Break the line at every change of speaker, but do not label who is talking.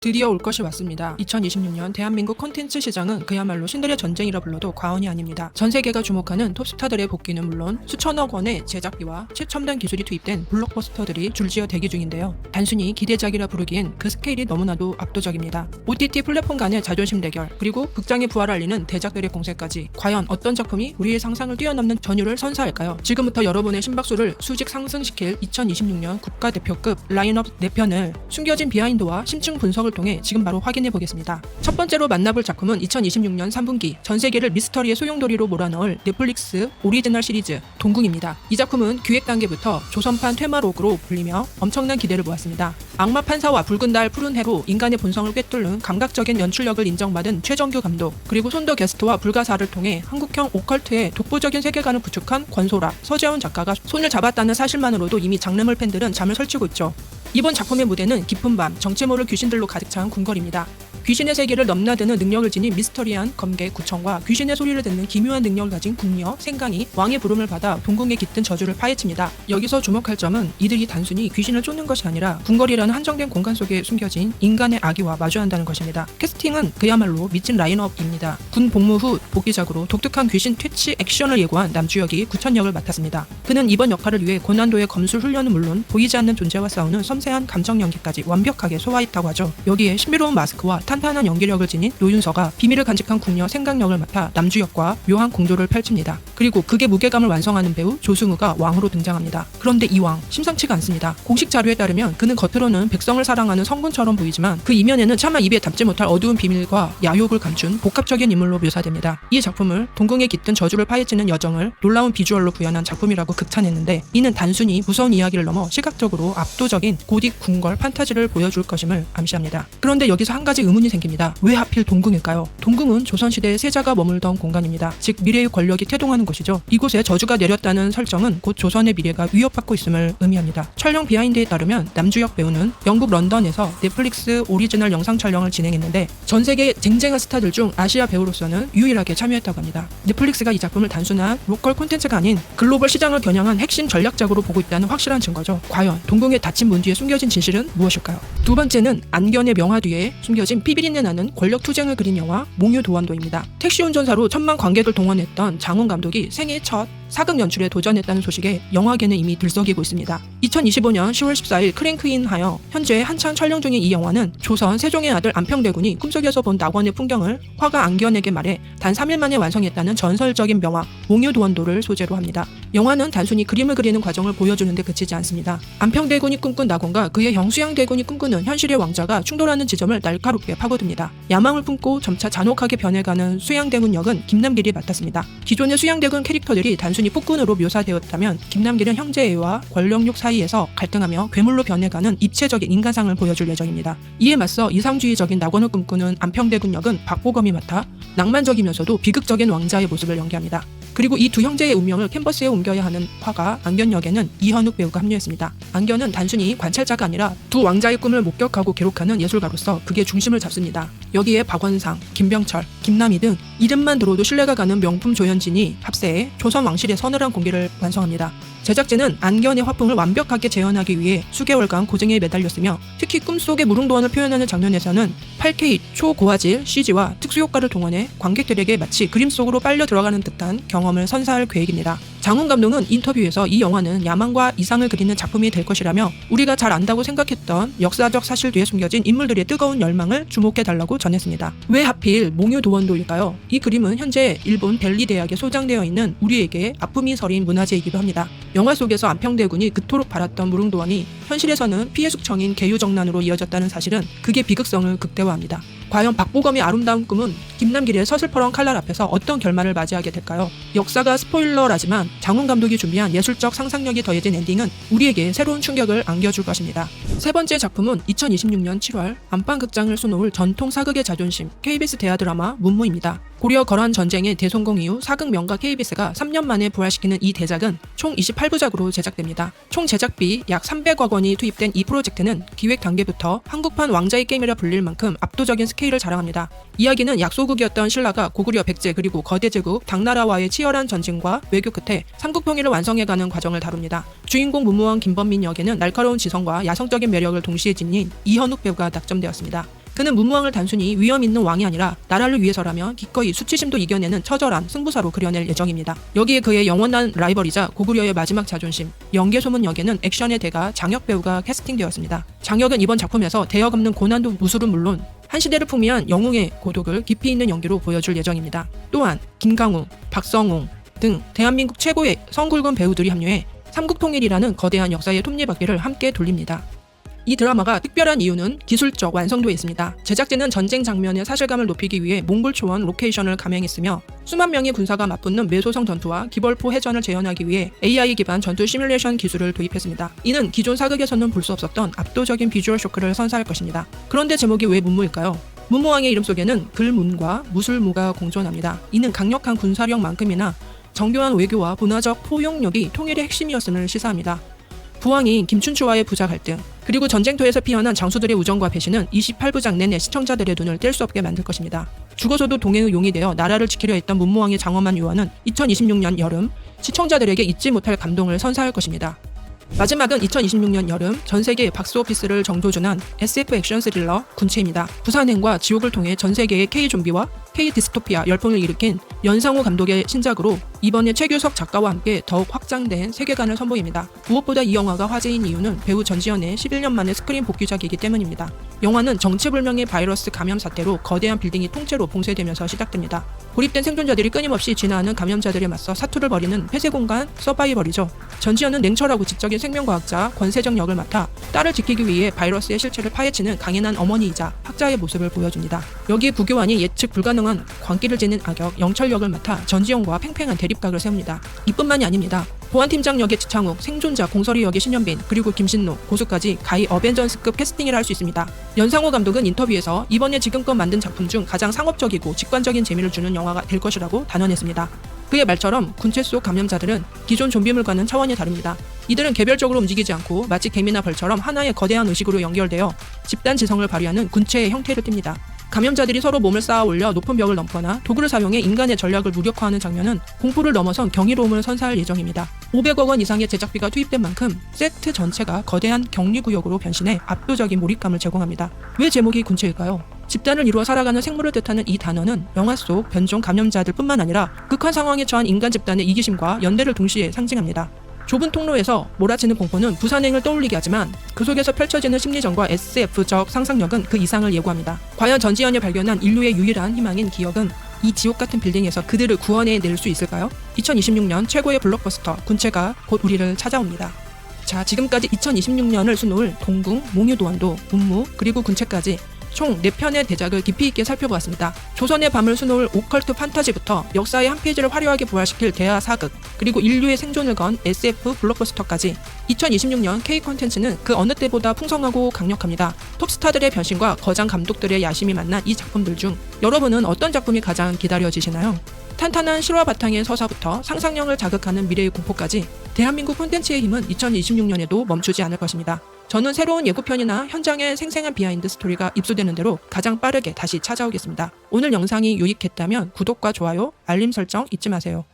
드디어 올 것이 왔습니다. 2026년 대한민국 콘텐츠 시장은 그야말로 신들의 전쟁이라 불러도 과언이 아닙니다. 전 세계가 주목하는 톱스타들의 복귀는 물론 수천억 원의 제작비와 최첨단 기술이 투입된 블록버스터들이 줄지어 대기 중인데요. 단순히 기대작이라 부르기엔 그 스케일이 너무나도 압도적입니다. OTT 플랫폼 간의 자존심 대결, 그리고 극장의 부활을 알리는 대작들의 공세까지 과연 어떤 작품이 우리의 상상을 뛰어넘는 전율을 선사할까요? 지금부터 여러분의 심박수를 수직 상승시킬 2026년 국가대표급 라인업 4편을 숨겨진 비하인드와 심층 분석을 통해 지금 바로 확인해 보겠습니다. 첫 번째로 만나볼 작품은 2026년 3분기 전 세계를 미스터리의 소용돌이로 몰아넣을 넷플릭스 오리지널 시리즈 동궁입니다. 이 작품은 기획 단계부터 조선판 퇴마록으로 불리며 엄청난 기대를 모았습니다. 악마 판사와 붉은 달 푸른 해로 인간의 본성을 꿰뚫는 감각적인 연출력을 인정받은 최정규 감독, 그리고 손더 게스트와 불가사를 통해 한국형 오컬트의 독보적인 세계관을 구축한 권소라, 서재훈 작가가 손을 잡았다는 사실만으로도 이미 장르물 팬들은 잠을 설치고 있죠. 이번 작품의 무대는 깊은 밤, 정체 모를 귀신들로 가득 찬 궁궐입니다. 귀신의 세계를 넘나드는 능력을 지닌 미스터리한 검객 구청과 귀신의 소리를 듣는 기묘한 능력을 가진 궁녀, 생강이 왕의 부름을 받아 동궁에 깃든 저주를 파헤칩니다. 여기서 주목할 점은 이들이 단순히 귀신을 쫓는 것이 아니라 궁궐이라는 한정된 공간 속에 숨겨진 인간의 악의와 마주한다는 것입니다. 캐스팅은 그야말로 미친 라인업입니다. 군 복무 후 복귀작으로 독특한 귀신 퇴치 액션을 예고한 남주혁이 구천 역을 맡았습니다. 그는 이번 역할을 위해 고난도의 검술 훈련은 물론 보이지 않는 존재와 싸우는 섬세한 감정 연기까지 완벽하게 소화했다고 하죠. 여기에 신비로운 마스크와 탄탄한 연기력을 지닌 노윤서가 비밀을 간직한 궁녀 생강역을 맡아 남주혁과 묘한 공조를 펼칩니다. 그리고 극의 무게감을 완성하는 배우 조승우가 왕으로 등장합니다. 그런데 이 왕 심상치가 않습니다. 공식 자료에 따르면 그는 겉으로는 백성을 사랑하는 성군처럼 보이지만 그 이면에는 차마 입에 담지 못할 어두운 비밀과 야욕을 감춘 복합적인 인물로 묘사됩니다. 이 작품을 동궁에 깃든 저주를 파헤치는 여정을 놀라운 비주얼로 구현한 작품이라고 극찬했는데, 이는 단순히 무서운 이야기를 넘어 시각적으로 압도적인 고딕 궁궐 판타지를 보여줄 것임을 암시합니다. 그런데 여기서 한 가지 의문이 생깁니다. 왜 하필 동궁일까요? 동궁은 조선시대의 세자가 머물던 공간입니다. 즉 미래의 권력이 태동하는 곳이죠. 이곳에 저주가 내렸다는 설정은 곧 조선의 미래가 위협받고 있음을 의미합니다. 촬영 비하인드에 따르면 남주혁 배우는 영국 런던에서 넷플릭스 오리지널 영상 촬영을 진행했는데 전 세계 쟁쟁한 스타들 중 아시아 배우로서는 유일하게 참여했다고 합니다. 넷플릭스가 이 작품을 단순한 로컬 콘텐츠가 아닌 글로벌 시장을 겨냥한 핵심 전략작으로 보고 있다는 확실한 증거죠. 과연 동궁의 닫힌 문 뒤에 숨겨진 진실은 무엇일까요? 두 번째는 안견의 명화 뒤에 숨겨진 피비린내 나는 권력 투쟁을 그린 영화 몽유도원도입니다. 택시 운전사로 천만 관객을 동원했던 장훈 감독이 생애 첫 사극 연출에 도전했다는 소식에 영화계는 이미 들썩이고 있습니다. 2025년 10월 14일 크랭크인하여 현재 한창 촬영 중인 이 영화는 조선 세종의 아들 안평대군이 꿈속에서 본 낙원의 풍경을 화가 안견에게 말해 단 3일 만에 완성했다는 전설적인 명화 몽유도원도를 소재로 합니다. 영화는 단순히 그림을 그리는 과정을 보여주는 데 그치지 않습니다. 안평대군이 꿈꾼 낙원과 그의 형 수양대군이 꿈꾸는 현실의 왕자가 충돌하는 지점을 날카롭게 파고듭니다. 야망을 품고 점차 잔혹하게 변해가는 수양대군 역은 김남길이 맡았습니다. 기존의 수양대군 캐릭터들이 단순히 폭군으로 묘사되었다면 김남길은 형제애와 권력욕 사이에서 갈등하며 괴물로 변해가는 입체적인 인간상을 보여줄 예정입니다. 이에 맞서 이상주의적인 낙원을 꿈꾸는 안평대군 역은 박보검이 맡아 낭만적이면서도 비극적인 왕자의 모습을 연기합니다. 그리고 이 두 형제의 운명을 캔버스에 옮겨야 하는 화가 안견 역에는 이현욱 배우가 합류했습니다. 안견은 단순히 관찰자가 아니라 두 왕자의 꿈을 목격하고 기록하는 예술가로서 극의 중심을 잡습니다. 여기에 박원상, 김병철, 김남희 등 이름만 들어도 신뢰가 가는 명품 조연진이 합세해 조선 왕실의 서늘한 공기를 완성합니다. 제작진은 안견의 화풍을 완벽하게 재현하기 위해 수개월간 고증에 매달렸으며 특히 꿈속의 무릉도원을 표현하는 장면에서는 8K 초고화질 CG와 특수효과를 동원해 관객들에게 마치 그림 속으로 빨려 들어가는 듯한 경험을 선사할 계획입니다. 장훈 감독은 인터뷰에서 이 영화는 야망과 이상을 그리는 작품이 될 것이라며 우리가 잘 안다고 생각했던 역사적 사실 뒤에 숨겨진 인물들의 뜨거운 열망을 주목해달라고 전했습니다. 왜 하필 몽유도원도일까요? 이 그림은 현재 일본 벨리 대학에 소장되어 있는 우리에게 아픔이 서린 문화재이기도 합니다. 영화 속에서 안평대군이 그토록 바랐던 무릉도원이 현실에서는 피해 숙청인 계유정난으로 이어졌다는 사실은 극의 비극성을 극대화합니다. 과연 박보검의 아름다운 꿈은 김남길의 서슬퍼런 칼날 앞에서 어떤 결말을 맞이하게 될까요? 역사가 스포일러라지만 장훈 감독이 준비한 예술적 상상력이 더해진 엔딩은 우리에게 새로운 충격을 안겨줄 것입니다. 세 번째 작품은 2026년 7월 안방극장을 수놓을 전통 사극의 자존심 KBS 대하 드라마 문무입니다. 고려 거란 전쟁의 대성공 이후 사극 명가 KBS가 3년 만에 부활시키는 이 대작은 총 28부작으로 제작됩니다. 총 제작비 약 300억 원이 투입된 이 프로젝트는 기획 단계부터 한국판 왕자의 게임이라 불릴 만큼 압도적인 스케일을 자랑합니다. 이야기는 약소국이었던 신라가 고구려 백제 그리고 거대 제국 당나라와의 치열한 전쟁과 외교 끝에 삼국통일을 완성해가는 과정을 다룹니다. 주인공 문무왕 김범민 역에는 날카로운 지성과 야성적인 매력을 동시에 지닌 이현욱 배우가 낙점되었습니다. 그는 문무왕을 단순히 위험 있는 왕이 아니라 나라를 위해서라면 기꺼이 수치심도 이겨내는 처절한 승부사로 그려낼 예정입니다. 여기에 그의 영원한 라이벌이자 고구려의 마지막 자존심, 영계소문 역에는 액션의 대가 장혁 배우가 캐스팅되었습니다. 장혁은 이번 작품에서 대역 없는 고난도 무술은 물론 한 시대를 풍미한 영웅의 고독을 깊이 있는 연기로 보여줄 예정입니다. 또한 김강우, 박성웅 등 대한민국 최고의 성굵은 배우들이 합류해 삼국통일이라는 거대한 역사의 톱니바퀴를 함께 돌립니다. 이 드라마가 특별한 이유는 기술적 완성도에 있습니다. 제작진은 전쟁 장면의 사실감을 높이기 위해 몽골 초원 로케이션을 감행했으며 수만 명의 군사가 맞붙는 매소성 전투와 기벌포 해전을 재현하기 위해 AI 기반 전투 시뮬레이션 기술을 도입했습니다. 이는 기존 사극에서는 볼 수 없었던 압도적인 비주얼 쇼크를 선사할 것입니다. 그런데 제목이 왜 문무일까요? 문무왕의 이름 속에는 글문과 무술무가 공존합니다. 이는 강력한 군사력만큼이나 정교한 외교와 문화적 포용력이 통일의 핵심이었음을 시사합니다. 부왕인 김춘추와의 부자 갈등, 그리고 전쟁터에서 피어난 장수들의 우정과 배신은 28부작 내내 시청자들의 눈을 뗄 수 없게 만들 것입니다. 죽어서도 동행의 용이 되어 나라를 지키려 했던 문무왕의 장엄한 유언은 2026년 여름 시청자들에게 잊지 못할 감동을 선사할 것입니다. 마지막은 2026년 여름 전세계 박스오피스를 정조준한 SF 액션 스릴러 군체입니다. 부산행과 지옥을 통해 전세계의 K-좀비와 K-디스토피아 열풍을 일으킨 연상호 감독의 신작으로 이번에 최규석 작가와 함께 더욱 확장된 세계관을 선보입니다. 무엇보다 이 영화가 화제인 이유는 배우 전지현의 11년 만의 스크린 복귀작이기 때문입니다. 영화는 정체불명의 바이러스 감염 사태로 거대한 빌딩이 통째로 봉쇄되면서 시작됩니다. 고립된 생존자들이 끊임없이 진화하는 감염자들에 맞서 사투를 벌이는 폐쇄공간 서바이벌이죠. 전지현은 냉철하고 지적인 생명과학자 권세정 역을 맡아 딸을 지키기 위해 바이러스의 실체를 파헤치는 강인한 어머니이자 학자의 모습을 보여줍니다. 여기에 구교환이 예측 불가능한 광기를 지닌 악역 영철 역을 맡아 전지현과 팽팽한 대립각을 세웁니다. 이뿐만이 아닙니다. 보안팀장 역의 지창욱, 생존자 공설이 역의 신현빈, 그리고 김신노, 고수까지 가히 어벤져스급 캐스팅이라 할 수 있습니다. 연상호 감독은 인터뷰에서 이번에 지금껏 만든 작품 중 가장 상업적이고 직관적인 재미를 주는 영화가 될 것이라고 단언했습니다. 그의 말처럼 군체 속 감염자들은 기존 좀비물과는 차원이 다릅니다. 이들은 개별적으로 움직이지 않고 마치 개미나 벌처럼 하나의 거대한 의식으로 연결되어 집단 지성을 발휘하는 군체의 형태를 띱니다. 감염자들이 서로 몸을 쌓아 올려 높은 벽을 넘거나 도구를 사용해 인간의 전략을 무력화하는 장면은 공포를 넘어선 경이로움을 선사할 예정입니다. 500억 원 이상의 제작비가 투입된 만큼 세트 전체가 거대한 격리구역으로 변신해 압도적인 몰입감을 제공합니다. 왜 제목이 군체일까요? 집단을 이루어 살아가는 생물을 뜻하는 이 단어는 영화 속 변종 감염자들 뿐만 아니라 극한 상황에 처한 인간 집단의 이기심과 연대를 동시에 상징합니다. 좁은 통로에서 몰아치는 공포는 부산행을 떠올리게 하지만 그 속에서 펼쳐지는 심리전과 SF적 상상력은 그 이상을 예고합니다. 과연 전지현이 발견한 인류의 유일한 희망인 기억은 이 지옥 같은 빌딩에서 그들을 구원해낼 수 있을까요? 2026년 최고의 블록버스터 군체가 곧 우리를 찾아옵니다. 자, 지금까지 2026년을 수놓을 동궁, 몽유도원도, 문무, 그리고 군체까지 총 4편의 대작을 깊이 있게 살펴보았습니다. 조선의 밤을 수놓을 오컬트 판타지부터 역사의 한 페이지를 화려하게 부활시킬 대하 사극, 그리고 인류의 생존을 건 SF 블록버스터까지 2026년 K 콘텐츠는 그 어느 때보다 풍성하고 강력합니다. 톱스타들의 변신과 거장 감독들의 야심이 만난 이 작품들 중 여러분은 어떤 작품이 가장 기다려지시나요? 탄탄한 실화 바탕의 서사부터 상상력을 자극하는 미래의 공포까지 대한민국 콘텐츠의 힘은 2026년에도 멈추지 않을 것입니다. 저는 새로운 예고편이나 현장의 생생한 비하인드 스토리가 입수되는 대로 가장 빠르게 다시 찾아오겠습니다. 오늘 영상이 유익했다면 구독과 좋아요, 알림 설정 잊지 마세요.